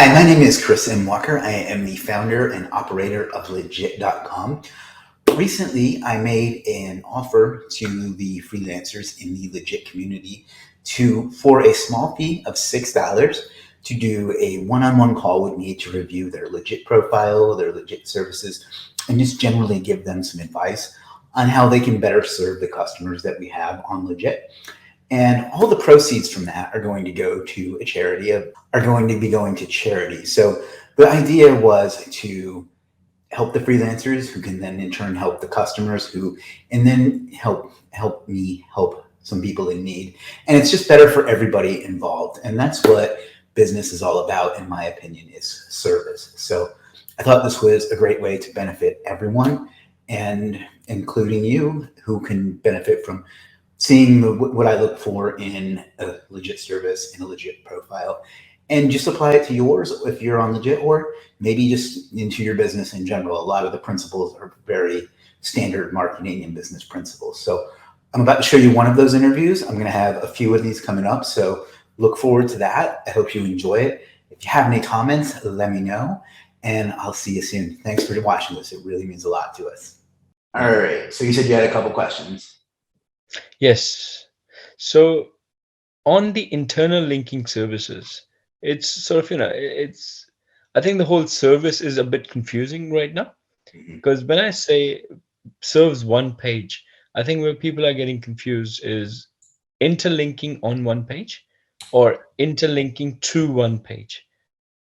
Hi, my name is Chris M. Walker. I am the founder and operator of Legiit.com. Recently, I made an offer to the freelancers in the Legiit community for a small fee of $6 to do a one-on-one call with me to review their Legiit profile, their Legiit services, and just generally give them some advice on how they can better serve the customers that we have on Legiit. And all the proceeds from that are going to go to a charity, So the idea was to help the freelancers who can then in turn help the customers and then help me help some people in need. And it's just better for everybody involved. And that's what business is all about, in my opinion, is service. So I thought this was a great way to benefit everyone, and including you, who can benefit from seeing what I look for in a Legiit service, in a Legiit profile, and just apply it to yours if you're on Legiit, or maybe just into your business in general. A lot of the principles are very standard marketing and business principles. So I'm about to show you one of those interviews. I'm going to have a few of these coming up, so look forward to that. I hope you enjoy it. If you have any comments, let me know, and I'll see you soon. Thanks for watching this. It really means a lot to us. All right, so you said you had a couple questions. Yes. So on the internal linking services, it's sort of, I think the whole service is a bit confusing right now, because when I say serves one page, I think where people are getting confused is interlinking on one page or interlinking to one page.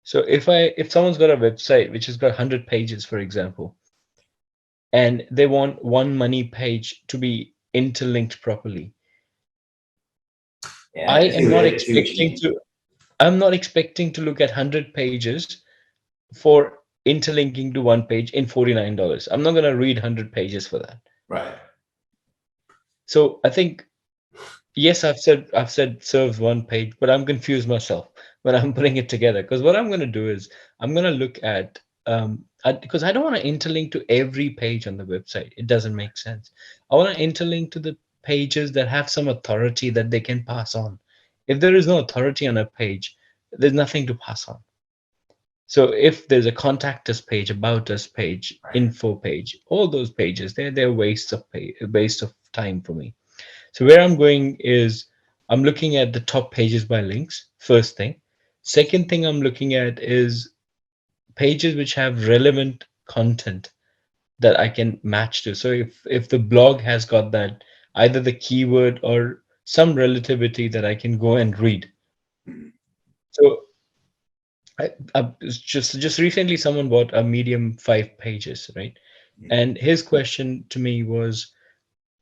So if someone's got a website which has got 100 pages, for example, and they want one money page to be interlinked properly, Yeah, I'm not expecting to look at 100 pages for interlinking to one page in $49. I'm not going to read 100 pages for that. Right. So I think, yes, I've said serves one page, but I'm confused myself when I'm putting it together, because what I'm going to do is I'm going to look at because I don't want to interlink to every page on the website. It doesn't make sense. I want to interlink to the pages that have some authority that they can pass on. If there is no authority on a page, there's nothing to pass on. So if there's a contact us page, about us page, Right. info page, all those pages, they're waste of time for me. So where I'm going is I'm looking at the top pages by links, first thing. Second thing I'm looking at is pages which have relevant content that I can match to. So if the blog has got that, either the keyword or some relativity that I can go and read. So I just recently someone bought a Medium 5 pages, right? And his question to me was,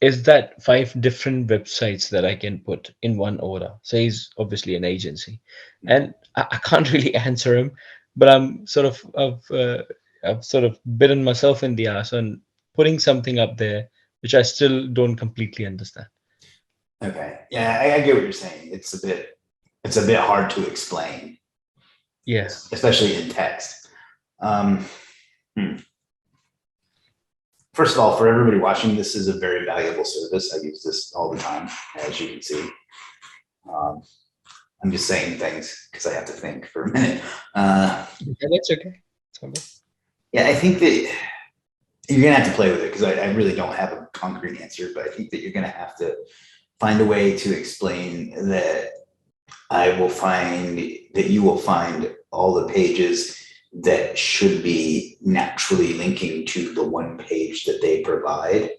is that 5 different websites that I can put in one order? So he's obviously an agency, and I can't really answer him, but I've sort of bitten myself in the ass on putting something up there which I still don't completely understand. Okay. Yeah, I get what you're saying. It's a bit hard to explain. Yeah. Especially in text. First of all, for everybody watching, this is a very valuable service. I use this all the time, as you can see. I'm just saying things because I have to think for a minute. Yeah, that's okay. Yeah, I think that you're gonna have to play with it, because I really don't have a concrete answer, but I think that you're gonna have to find a way to explain that you will find all the pages that should be naturally linking to the one page that they provide,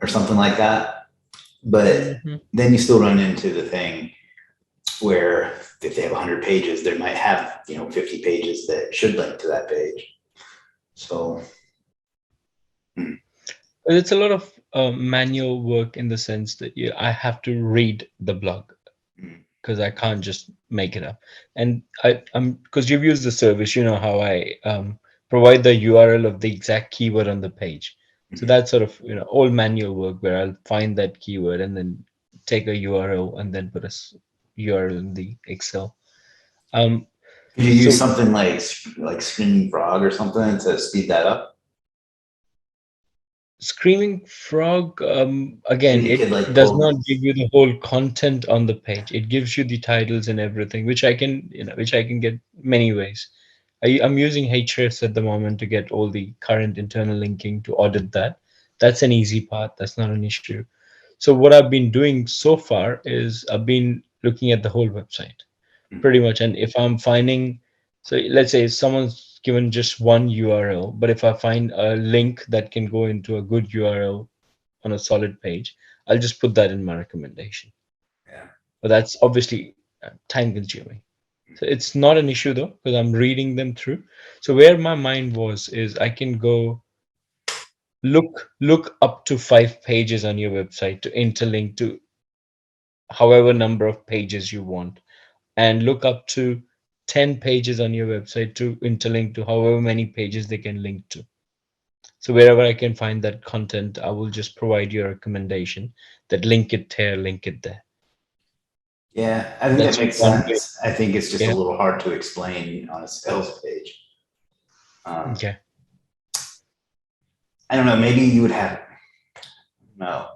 or something like that. But then you still run into the thing where if they have 100 pages, they might have 50 pages that should link to that page. So it's a lot of manual work, in the sense that I have to read the blog, because I can't just make it up. And I'm because you've used the service, you know how I provide the URL of the exact keyword on the page. So that's sort of all manual work, where I'll find that keyword and then take a URL and then put a URL in the Excel. Could you use something like Screaming Frog or something to speed that up? Screaming Frog, again, Maybe you could it like does pull. not give you the whole content on the page. It gives you the titles and everything, which I can, which I can get many ways. I'm using Hrefs at the moment to get all the current internal linking to audit that. That's an easy part. That's not an issue. So what I've been doing so far is I've been looking at the whole website pretty much. And if I'm finding, so let's say someone's given just one URL, but if I find a link that can go into a good URL on a solid page, I'll just put that in my recommendation. Yeah. But that's obviously time consuming. So it's not an issue though, because I'm reading them through. So where my mind was is I can go look up to 5 pages on your website to interlink to however number of pages you want, and look up to 10 pages on your website to interlink to however many pages they can link to. So wherever I can find that content, I will just provide you a recommendation that link it here, link it there. Yeah, I think that That's makes one way. sense. I think it's just a Yeah. little hard to explain on a sales page. Yeah. I don't know. Maybe you would have no,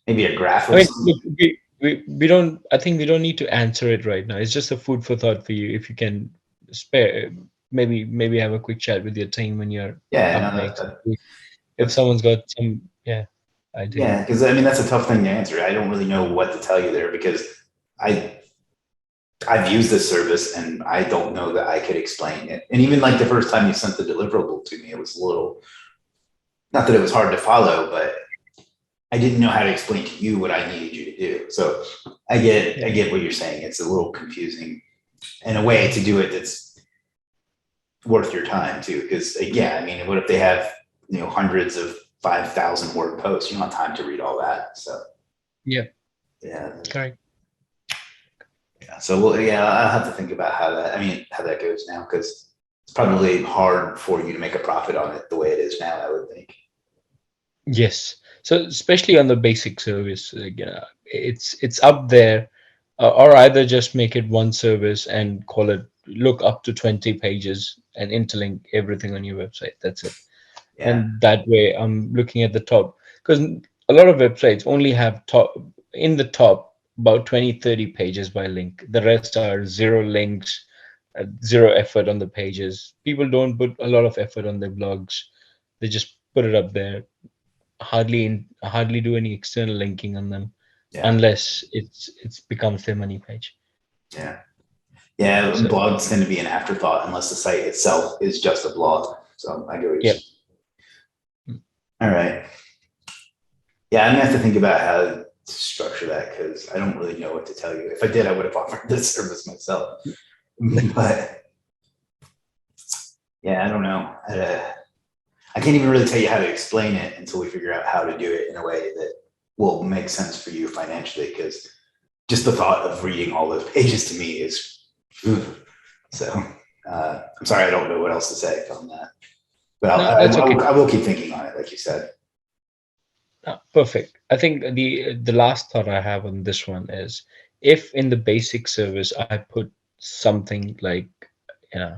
maybe a graph I of mean, some. look, we don't, I think we don't need to answer it right now. It's just a food for thought for you. If you can spare, maybe have a quick chat with your team when you're Yeah, up no, next. If that's someone's got some, idea. yeah, because I mean that's a tough thing to answer. I don't really know what to tell you there because I I've used this service and I don't know that I could explain it. And even like the first time you sent the deliverable to me, it was a little, not that it was hard to follow, but I didn't know how to explain to you what I needed you to do. So I get what you're saying. It's a little confusing in a way to do it that's worth your time too. Because yeah, I mean, what if they have hundreds of 5,000 word posts? You don't have time to read all that. So Yeah, yeah, correct. yeah. So yeah, I'll have to think about how that goes now because it's probably hard for you to make a profit on it the way it is now. I would think. Yes. So especially on the basic service, it's up there, or either just make it one service and call it look up to 20 pages and interlink everything on your website. That's it. Yeah, And that way, I'm looking at the top because a lot of websites only have top in the top about 20-30 pages by link. The rest are zero links, zero effort on the pages. People don't put a lot of effort on their blogs. They just put it up there, hardly do any external linking on them yeah, unless it's becomes their money page. yeah. Yeah, So blogs tend to be an afterthought unless the site itself is just a blog. So I get what you're yeah. saying. All right. Yeah, I'm gonna have to think about how to structure that because I don't really know what to tell you. If I did, I would have offered this service myself. But yeah, I don't know. I can't even really tell you how to explain it until we figure out how to do it in a way that will make sense for you financially. Because just the thought of reading all those pages to me is so. I'm sorry, I don't know what else to say on that. But No, that's okay. I will keep thinking on it, like you said. Perfect. I think the last thought I have on this one is if in the basic service I put something like you know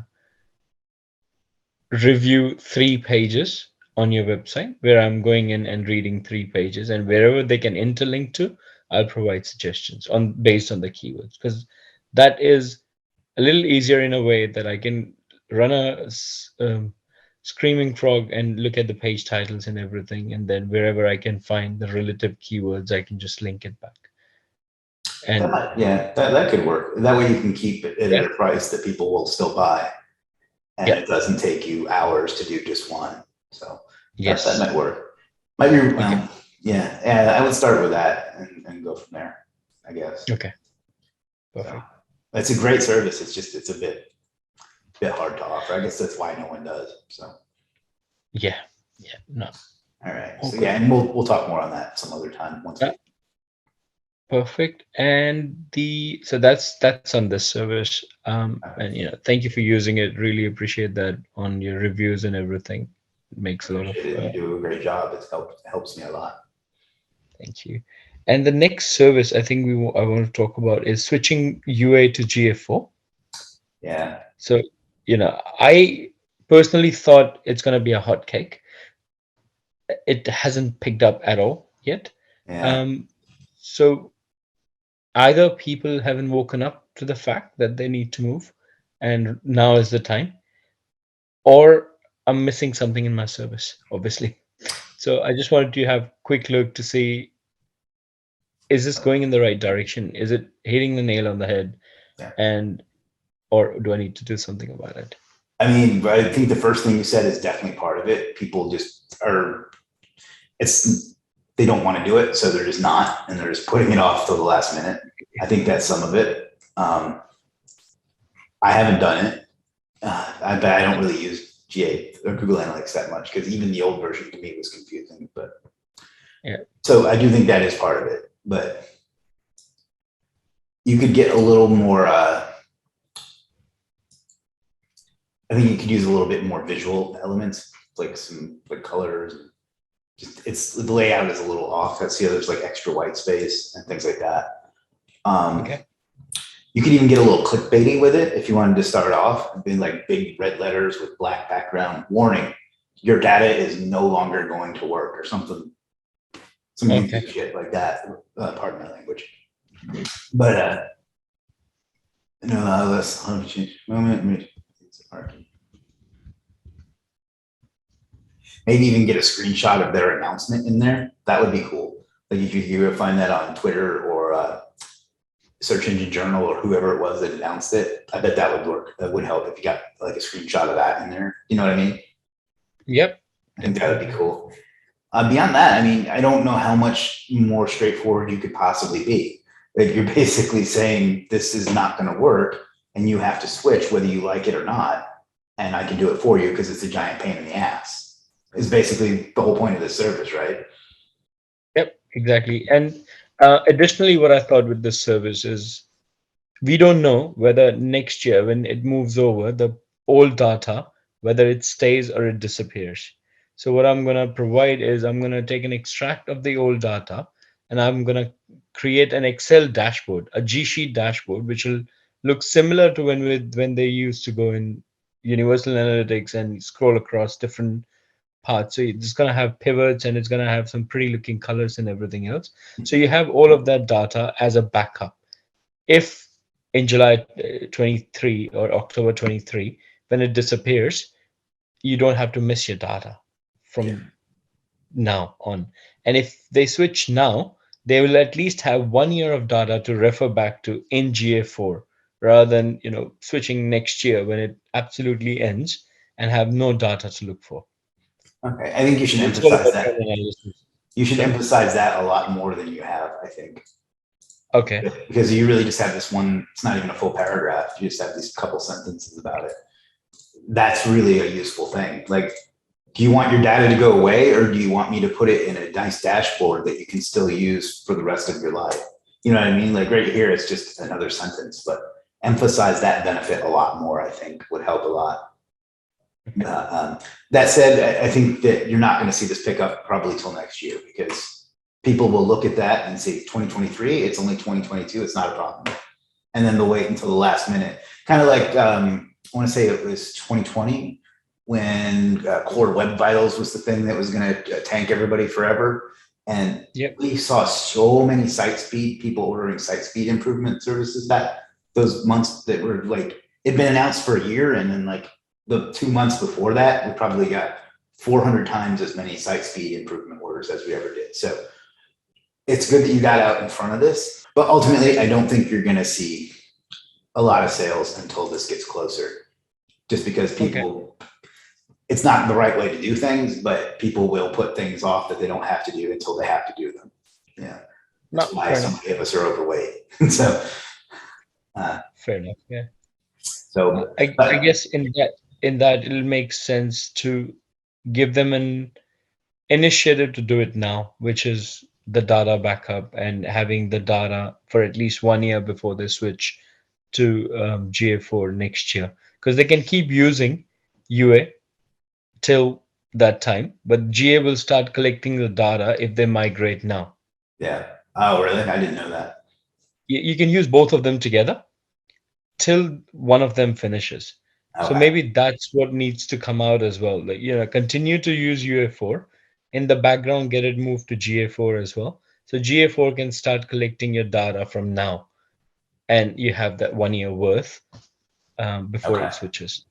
review 3 pages on your website where I'm going in and reading 3 pages, and wherever they can interlink to, I'll provide suggestions on based on the keywords, because that is a little easier in a way that I can run screaming frog and look at the page titles and everything, and then wherever I can find the relative keywords, I can just link it back. And That could work. That way you can keep it yeah, at a price that people will still buy, and yeah, it doesn't take you hours to do just one. So that yes, might work. Might be okay, yeah. I would start with that and go from there. I guess. okay, So perfect. it's a great service. It's just it's a bit hard to offer. I guess that's why no one does. So Yeah, yeah, no, all right. all So good. yeah, and we'll talk more on that some other time once we. Perfect. And the so that's on this service. And thank you for using it. Really appreciate that on your reviews and everything. It makes a lot of Appreciate it. You do a great job. Helps me a lot. thank you. And the next service I think I want to talk about is switching UA to GA4. Yeah. So, I personally thought it's going to be a hot cake. it hasn't picked up at all yet. Yeah. Um, so either people haven't woken up to the fact that they need to move, and now is the time, or I'm missing something in my service, obviously. So I just wanted to have a quick look to see, is this going in the right direction? Is it hitting the nail on the head? Yeah. And or do I need to do something about it? I mean, I think the first thing you said is definitely part of it. People just are, they don't want to do it, so they're just not, and they're just putting it off till the last minute. I think that's some of it. I haven't done it. But I don't really use GA or Google Analytics that much because even the old version to me was confusing. But Yeah. so I do think that is part of it. But you could get a little more. I think you could use a little bit more visual elements, like some like colors. Just it's the layout is a little off. I see there's like extra white space and things like that. Okay. You could even get a little clickbaity with it if you wanted to start off, being like big red letters with black background. Warning: your data is no longer going to work, or something. Some Okay. shit like that. Pardon my language. But no, let's change moment. Maybe even get a screenshot of their announcement in there. That would be cool. Like if you could find that on Twitter or Search Engine Journal or whoever it was that announced it, I bet that would work. That would help if you got like a screenshot of that in there. You know what I mean? Yep. I think that would be cool. Beyond that, I mean, I don't know how much more straightforward you could possibly be. Like you're basically saying this is not going to work and you have to switch whether you like it or not. And I can do it for you because it's a giant pain in the ass. Is basically the whole point of this service, right? Yep, exactly. And additionally, what I thought with this service is we don't know whether next year, when it moves over, the old data, whether it stays or it disappears. So what I'm going to provide is I'm going to take an extract of the old data and I'm going to create an Excel dashboard, a G Sheet dashboard, which will look similar to when they used to go in Universal Analytics and scroll across different parts. So it's going to have pivots and it's going to have some pretty looking colors and everything else. So you have all of that data as a backup. If in July 23 or October 23, when it disappears, you don't have to miss your data from now on. And if they switch now, they will at least have 1 year of data to refer back to in GA4 rather than switching next year when it absolutely ends and have no data to look for. Okay, I think you should So it's all emphasize about that. analysis. You should Sorry? emphasize that a lot more than you have, I think. Okay. Because you really just have this one, it's not even a full paragraph. You just have these couple sentences about it. That's really a useful thing. Like, do you want your data to go away or do you want me to put it in a nice dashboard that you can still use for the rest of your life? You know what I mean? Like right here, it's just another sentence, but emphasize that benefit a lot more, I think would help a lot. That said, I think that you're not going to see this pick up probably till next year because people will look at that and say 2023, it's only 2022, it's not a problem. And then they'll wait until the last minute. Kind of like, I want to say it was 2020 when Core Web Vitals was the thing that was going to tank everybody forever. And we saw so many people ordering site speed improvement services that those months that were like, it'd been announced for a year. And then like the 2 months before that, we probably got 400 times as many site speed improvement orders as we ever did. So it's good that you got out in front of this, but ultimately I don't think you're going to see a lot of sales until this gets closer, just because people, it's not the right way to do things, but people will put things off that they don't have to do until they have to do them. Yeah. That's why so many of us are overweight. So. Fair enough. Yeah. So I guess in that it'll make sense to give them an initiative to do it now, which is the data backup and having the data for at least 1 year before they switch to GA4 next year, because they can keep using UA till that time, but GA will start collecting the data if they migrate now. Yeah. Oh, really? I didn't know that. You can use both of them together till one of them finishes. So maybe that's what needs to come out as well. Like, continue to use UA4 in the background, get it moved to GA4 as well. So GA4 can start collecting your data from now, and you have that 1 year worth before Okay. it switches.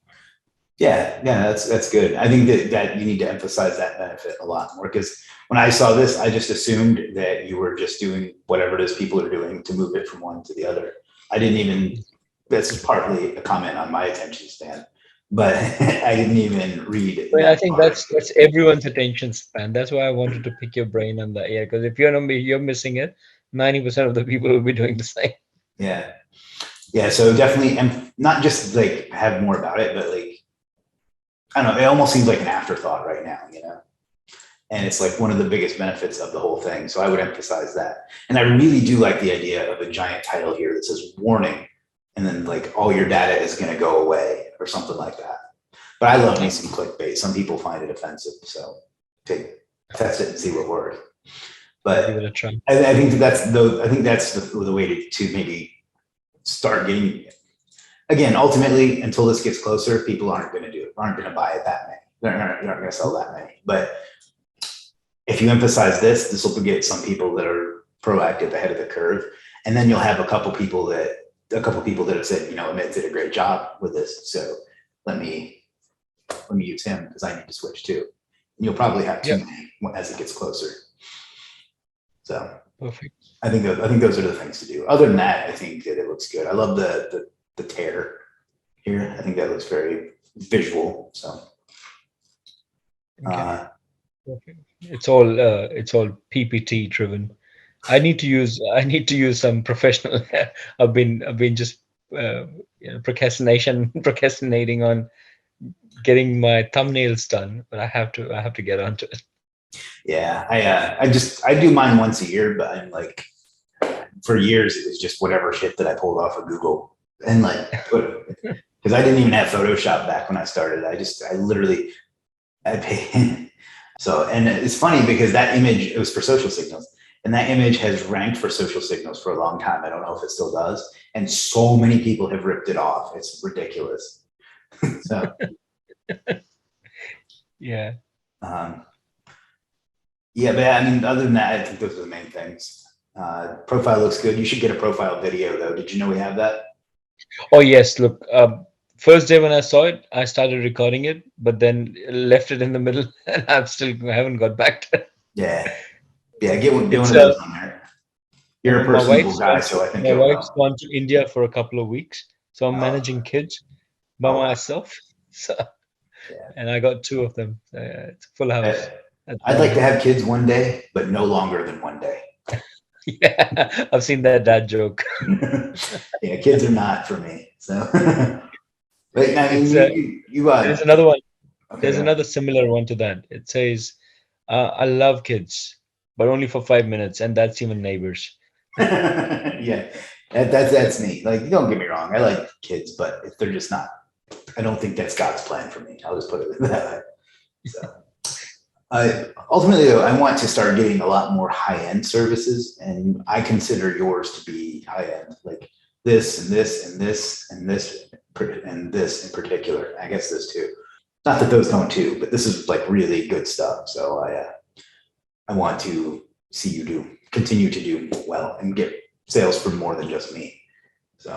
Yeah, that's good. I think that you need to emphasize that benefit a lot more, because when I saw this, I just assumed that you were just doing whatever it is people are doing to move it from one to the other. I didn't even, this is partly a comment on my attention span, but I didn't even read Well, I that think part. that's everyone's attention span. That's why I wanted to pick your brain on that. Yeah, because if you're missing it, 90% of the people will be doing the same. Yeah. Yeah. So definitely, and not just like have more about it, but like, I don't know, it almost seems like an afterthought right now, you know? And it's like one of the biggest benefits of the whole thing. So I would emphasize that. And I really do like the idea of a giant title here that says warning, and then like all your data is going to go away or something like that. But I love me some clickbait. Some people find it offensive. So test it and see what works. I'll give it a But try. I think that's the way to maybe start getting, again, ultimately, until this gets closer, people aren't going to do it, aren't going to buy it that many. They're not going to sell that many. But if you emphasize this will get some people that are proactive ahead of the curve. And then you'll have a couple people that have said, you know, Amit did a great job with this. So let me use him because I need to switch too. And you'll probably have too Yep. many as it gets closer. So Perfect. I think those are the things to do. Other than that, I think that it looks good. I love the tear here. I think that looks very visual. So Okay. Perfect. It's all PPT driven. I need to use some professional. I've been just procrastinating on getting my thumbnails done, but I have to get onto it. yeah, I do mine once a year, but I'm like, for years it was just whatever shit that I pulled off of Google and like because I didn't even have Photoshop back when I started. I literally I paid. So, and it's funny because that image, it was for social signals, and that image has ranked for social signals for a long time. I don't know if it still does. And so many people have ripped it off. It's ridiculous. So, Yeah. um, yeah, but I mean, other than that, I think those are the main things. Profile looks good. You should get a profile video though. Did you know we have that? Oh yes. Look, first day when I saw it, I started recording it, but then left it in the middle, and I haven't got back to it. Yeah. Yeah. Get one It's of those on there. You're a personable guy, so I think my you'll wife's know. gone to India for a couple of weeks, so I'm Oh, managing kids by oh wow. myself. So, Yeah. and I got two of them. It's a full house at the I'd like to moment. have kids one day, but no longer than one day. Yeah, I've seen that dad joke. Yeah, kids are not for me. So, but I mean, It's you there's another one. okay, There's go another similar one to that. It says, "I love kids, but only for 5 minutes, and that's even neighbors." ahead. Yeah, that's me. Like, don't get me wrong, I like kids, but if they're just not, I don't think that's God's plan for me. I'll just put it that way. So, ultimately, though, I want to start getting a lot more high-end services, and I consider yours to be high-end, like this and this and this and this and this in particular. I guess this too. Not that those don't too, but this is like really good stuff. So I want to see you continue to do well and get sales from more than just me. So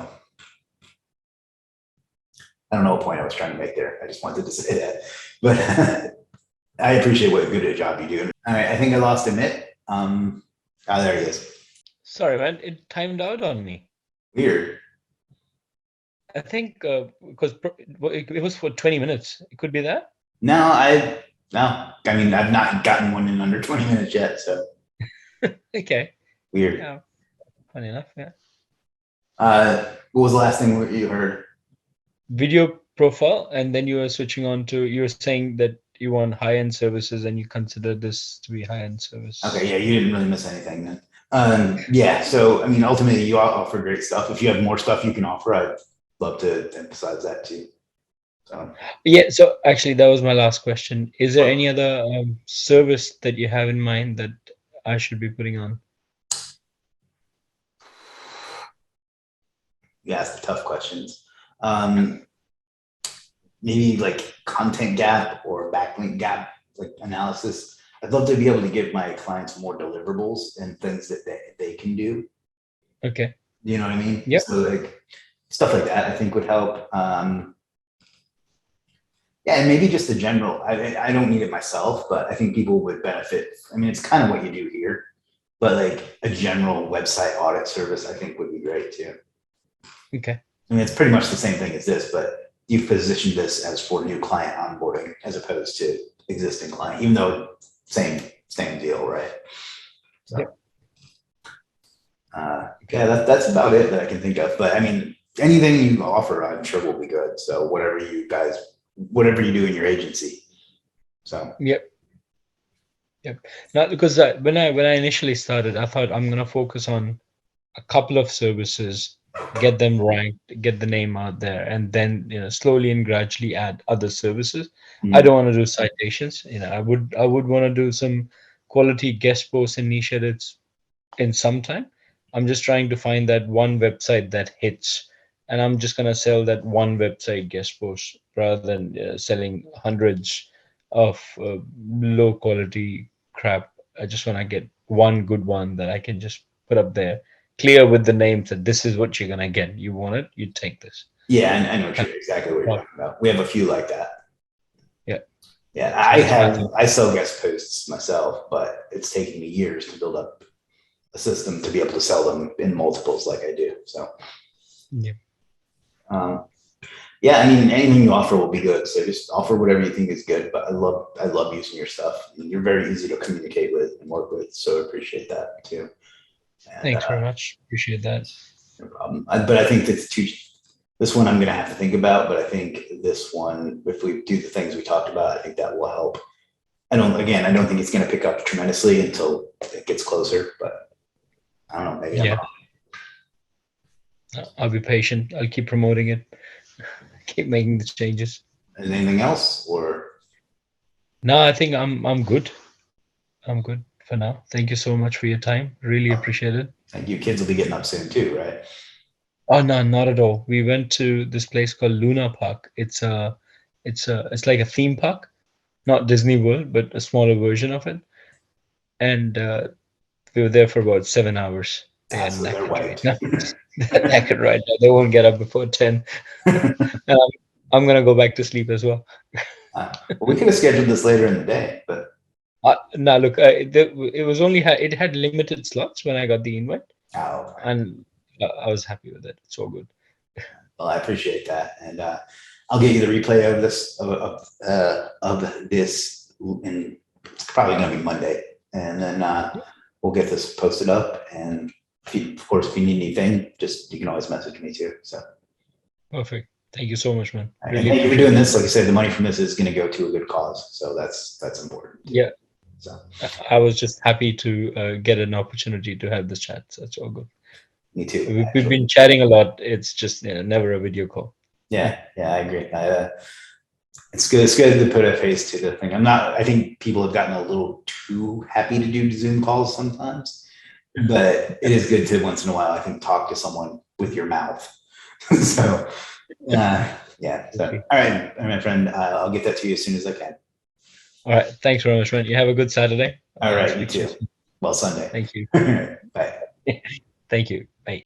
I don't know what point I was trying to make there. I just wanted to say that, but I appreciate what a good job you do. All right, I think I lost Amit. There he is. Sorry, man, it timed out on me. Weird. I think because it was for 20 minutes. It could be that. No. I mean, I've not gotten one in under 20 minutes yet. So Okay. weird. Yeah. Funny enough. Yeah. What was the last thing you heard? Video profile, and then you were switching on to, you were saying that you want high-end services and you consider this to be high-end service. Okay, yeah, you didn't really miss anything then. Yeah, so I mean, ultimately, you offer great stuff. If you have more stuff you can offer, I'd love to emphasize that too. So, Yeah, so actually that was my last question. Is there any other service that you have in mind that I should be putting on? you asked the tough questions. Maybe like content gap or backlink gap, like analysis. I'd love to be able to give my clients more deliverables and things that they can do. Okay. You know what I mean? Yep. So like stuff like that, I think would help. Yeah, and maybe just the general. I don't need it myself, but I think people would benefit. I mean, it's kind of what you do here, but like a general website audit service, I think would be great too. Okay. I mean, it's pretty much the same thing as this, but you've positioned this as for new client onboarding as opposed to existing client, even though same deal, right? So, Yep. yeah, that's about it that I can think of. But I mean, anything you offer, I'm sure will be good. So whatever you do in your agency. So Yep. Not because when I initially started, I thought I'm gonna focus on a couple of services, get them ranked, get the name out there, and then slowly and gradually add other services. I don't want to do citations. I would want to do some quality guest posts and niche edits in some time. I'm just trying to find that one website that hits, and I'm just gonna sell that one website guest post rather than selling hundreds of low quality crap. I just want to get one good one that I can just put up there, clear with the names that this is what you're gonna get. You want it, you take this. yeah, I know exactly what you're Well, talking about. We have a few like that. yeah. Yeah, So that's my thing. I sell guest posts myself, but it's taken me years to build up a system to be able to sell them in multiples like I do. So Yeah. Yeah, I mean, anything you offer will be good. So just offer whatever you think is good. But I love using your stuff. I mean, you're very easy to communicate with and work with. So I appreciate that too. And Thanks very much. Appreciate that. no problem. But I think this one I'm going to have to think about. But I think this one, if we do the things we talked about, I think that will help. I don't think it's going to pick up tremendously until it gets closer. But I don't know. Maybe I'm Yeah. wrong. I'll be patient. I'll keep promoting it. Keep making the changes. Is there anything else or? No, I think I'm good. I'm good for now. Thank you so much for your time. Really appreciate it. Thank you. Kids will be getting up soon too, right? Oh no, not at all. We went to this place called Luna Park. It's like a theme park, not Disney World, but a smaller version of it. And we were there for about 7 hours. They are So they're knackered right wiped. now. They're knackered right now. They won't get up before 10. And I'm gonna go back to sleep as well. Well, we could have scheduled this later in the day, but Now look, it was only it had limited slots when I got the invite, oh, and I was happy with it. It's all good. well, I appreciate that, and I'll get you the replay of this and it's probably going to be Monday, and then we'll get this posted up. And of course, if you need anything, you can always message me too. So Perfect. Thank you so much, man. Really thank you for doing this. Like I said, the money from this is going to go to a good cause, so that's important. Yeah. So I was just happy to get an opportunity to have this chat. So it's all good. Me too. We've been chatting a lot. It's just never a video call. Yeah, I agree. It's good. It's good to put a face to the thing. I think people have gotten a little too happy to do Zoom calls sometimes, but it is good to once in a while, I think, talk to someone with your mouth. So, yeah. So, all right, my friend, I'll get that to you as soon as I can. All right. Thanks very much, man. You have a good Saturday. All right, you too. Well, Sunday. Thank you. Bye. Thank you. Bye.